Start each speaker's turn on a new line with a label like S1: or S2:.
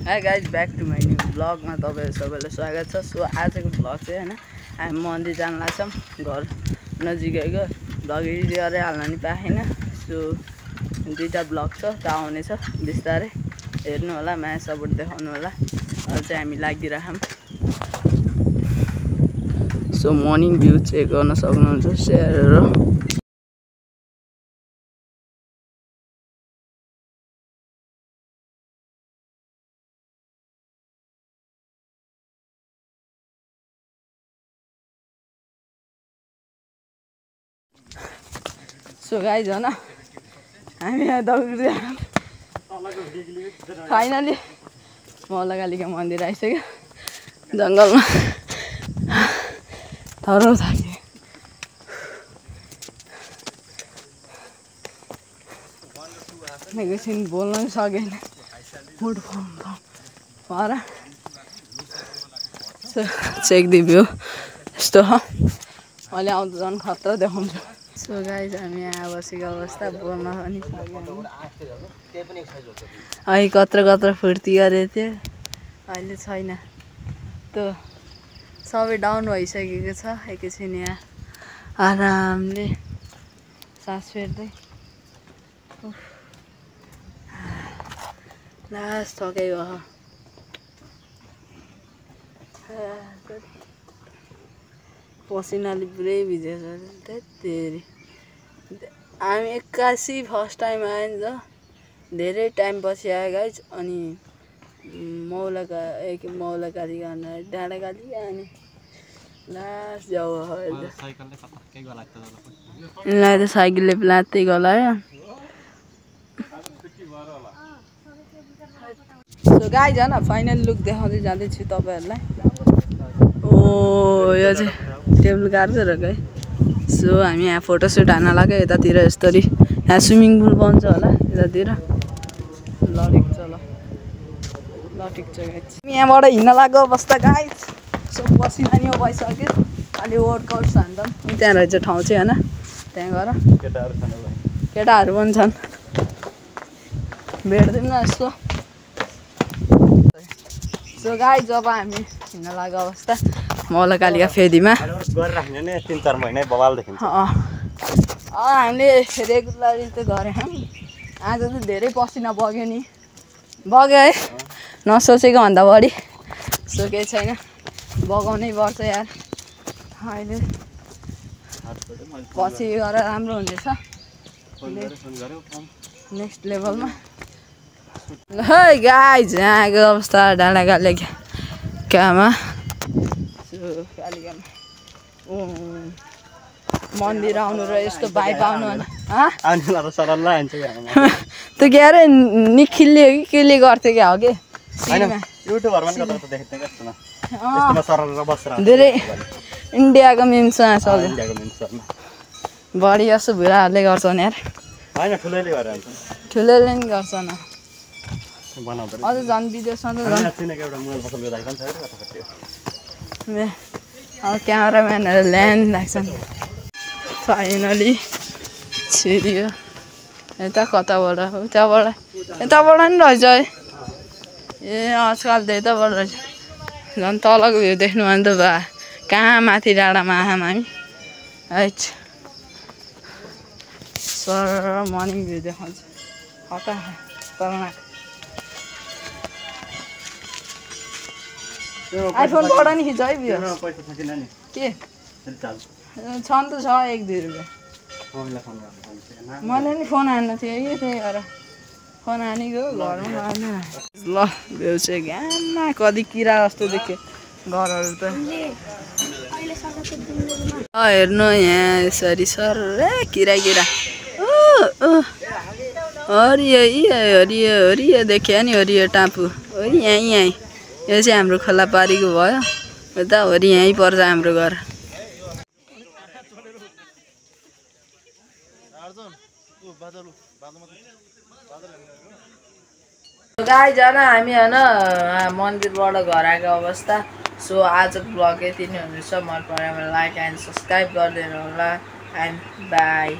S1: High guys back to my new ब्लगमा तपाईँहरू सबैलाई स्वागत छ। सो आजको ब्लग चाहिँ होइन हामी मन्दिर जान लाग्छौँ। घर नजिकैको ब्लग एडिट गरेर हाल्न नि पाएन। सो दुईवटा ब्लग छ त आउनेछ बिस्तारै हेर्नु होला, माया सपोर्ट देखाउनु होला। अहिले चाहिँ हामी लागिराखौँ। सो मर्निङ भ्यू चेक गर्न सक्नुहुन्छ सेयर हेरेर। सो गाइज होइन हामी यहाँ दौडिँदै फाइनली मौलाकालीका मन्दिर आइसक्यो। जङ्गलमा थरो थाक्यो। एकैछिन बोल्न पनि सकेन, फुड पर चेक दियो यस्तो हो। अहिले आउँदा झन् खतरा देखाउँछु। सो गाइज हामी यहाँ बसेको अवस्था बोल्न पनि सकेन। अहिले कत्रो फुर्ती गरेको थियो, अहिले छैन। त्यो सबै डाउन भइसकेको छ। एकैछिन यहाँ आरामले सास फेर्दै लास्ट थकै भयो। पसिनाले पुरै भिजेछ। त्यही हामी 81 फर्स्ट टाइम आयो नि त, धेरै टाइम पछि आयो गाइज। अनि मौलाकाली गर्न डाँडाकाली अनि लास्ट जाऊ यिनीलाई त साइकलले लात्तै गलायो। सो गाइज होइन फाइनल लुक देखाउँदै जाँदैछु तपाईँहरूलाई। ओ यो चाहिँ टेबल कार्पे रहेछ है। सो हामी यहाँ फोटोसुट हान्न लाग्यो। यतातिर यस्तरी यहाँ स्विमिङ पुल बन्छ होला यतातिर। लडेको ल टिक्छ गाइज। यहाँबाट हिँड्न लाग्यो अवस्था गाइज। सो पसिना नि भइसक्यो। अलि वर्कआउट हान्छौँ। त्यहाँ रहेछ ठाउँ चाहिँ होइन, त्यहाँ गएर केटाहरू पनि छन्, भेट्दैनौँ न यस्तो। सो गाइज जब हामी हिँड्न लाग्यो अवस्था मौलाकालीका फेदीमा हामीले रेगुलरली त गरेँ। आज त धेरै पसिना बग्यो नि, बग्यो है, नसोचेको भन्दा बढी। सो केही छैन, बगाउनै पर्छ यार। अहिले पछि गएर राम्रो हुनेछ नेक्स्ट लेभलमा। ल है गाइज यहाँ आएको अवस्था डाँडाकाली कामा कालिकामा मन्दिर आउनु र यस्तो भाइब आउनु होइन। त्यो के अरे निखिलले हो कि केले गर्थ्यो क्या हो कि धेरै इन्डियाको मिम्समा चल्यो। बढी जस्तो भुराहरूले गर्छन् यार, ठुलोले नि गर्छन्। अझ झन् विदेशमा त अब क्यामराम्यानहरू ल्यान्ड लाग्छन्। फाइनली छिरियो। यता कताबाट हो, त्यहाँबाट यताबाट नि रहेछ है। ए आजकल त यताबाट रहेछ। झन् तलको भ्यू देख्नु भने त बा कहाँ माथि डाँडामा आयौँ हामी है। सर मर्निङ भ्यू देखाउँछ खतरनाक। आइफोनबाट नि खिच है भ्यू के छन् त छ 1-2 रुपियाँ। मैले नि फोन हान्नु थियो कि त्यही भएर फोन हानेको घरमा हाल्नु। ल भ्यू चाहिँ घाममा कति किरा जस्तो देख्यो घरहरू त। हेर्नु यहाँ यसरी सर किरा हरियो देख्यो नि, हरियो टापु हरि यहीँ। यो चाहिँ हाम्रो खोला पारीको भयो। यता हरि यहीँ पर्छ हाम्रो घर। गाइज जान हामी होइन मन्दिरबाट घर आएको अवस्था। सो आजको ब्लग यति नै हुनेछ। मन पऱ्यो भने लाइक एन्ड सब्सक्राइब गरिदिनु होला एन्ड बाई।